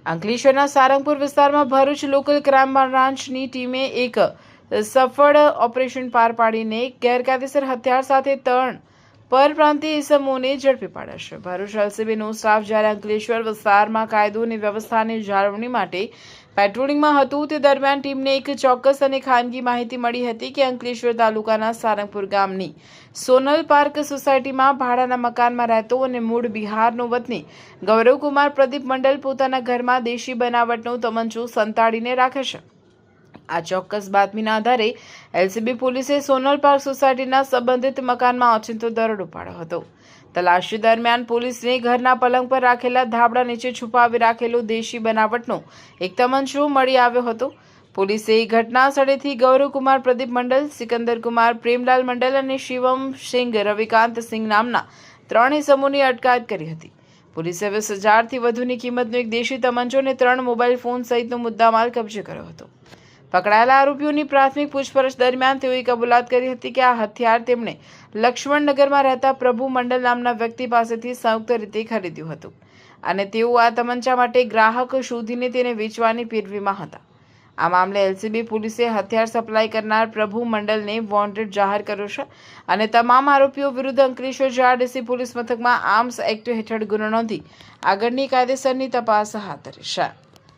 અંકલેશ્વરના સારંગપુર વિસ્તારમાં Bharuch local crime બ્રાન્ચની ટીમે એક સફળ ઓપરેશન પાર પાડીને ગેરકાયદેસર હથિયાર સાથે 3 પરપ્રાંતીય ઇસમોને ઝડપી પાડ્યા છે। ભરૂચ એલસીબીનો સ્ટાફ જ્યારે અંકલેશ્વર વિસ્તારમાં કાયદો અને વ્યવસ્થાની જાળવણી માટે પેટ્રોલિંગમાં હતું તે દરમિયાન ટીમને એક ચોક્કસ અને ખાનગી માહિતી મળી હતી કે અંકલેશ્વર તાલુકાના સારંગપુર ગામની સોનલ પાર્ક સોસાયટીમાં ભાડાના મકાનમાં રહેતો અને મૂળ બિહારનો વતની ગૌરવકુમાર પ્રદીપ મંડલ પોતાના ઘરમાં દેશી બનાવટનો તમંચો સંતાડીને રાખે છે। આ ચોક્કસ બાતમીના આધારે એલસીબી પોલીસે સોનલ પાર્ક સોસાયટીના સંબંધિત મકાનમાં ઓચિંતો દરોડો પાડ્યો હતો। તલાશી દરમિયાન પોલીસને ઘરના પલંગ પર રાખેલા ધાબળા નીચે છુપાવી રાખેલો દેશી બનાવટનો એક તમંચો મળી આવ્યો હતો। પોલીસે ઘટના સ્થળેથી ગૌરવકુમાર પ્રદીપ મંડલ, સિકંદર કુમાર પ્રેમલાલ મંડલ અને શિવમ સિંઘ રવિકાંત સિંઘ નામના 3 ઇસમોની અટકાયત કરી હતી। પોલીસે 20,000થી વધુની કિંમતનો એક દેશી તમંચો અને 3 મોબાઈલ ફોન સહિતનો મુદ્દામાલ કબજે કર્યો હતો। પકડાયેલા આરોપીઓની પ્રાથમિક પૂછપરછ દરમિયાન તેઓએ કબૂલાત કરી હતી કે આ હથિયાર તેમણે લક્ષ્મણનગરમાં રહેતા પ્રભુ મંડલ નામના વ્યક્તિ પાસેથી સંયુક્ત રીતે ખરીદ્યું હતું અને તેઓ આ તમંચા માટે ગ્રાહક શોધીને તેને વેચવાની પેરવીમાં હતા। આ મામલે એલસીબી પોલીસે હથિયાર સપ્લાય કરનાર પ્રભુ મંડલને વોન્ટેડ જાહેર કર્યો છે અને તમામ આરોપીઓ વિરુદ્ધ અંકલેશ્વર જીઆરડીસી પોલીસ મથકમાં આર્મ્સ એક્ટ હેઠળ ગુનો નોંધી આગળની કાયદેસરની તપાસ હાથ ધરી છે।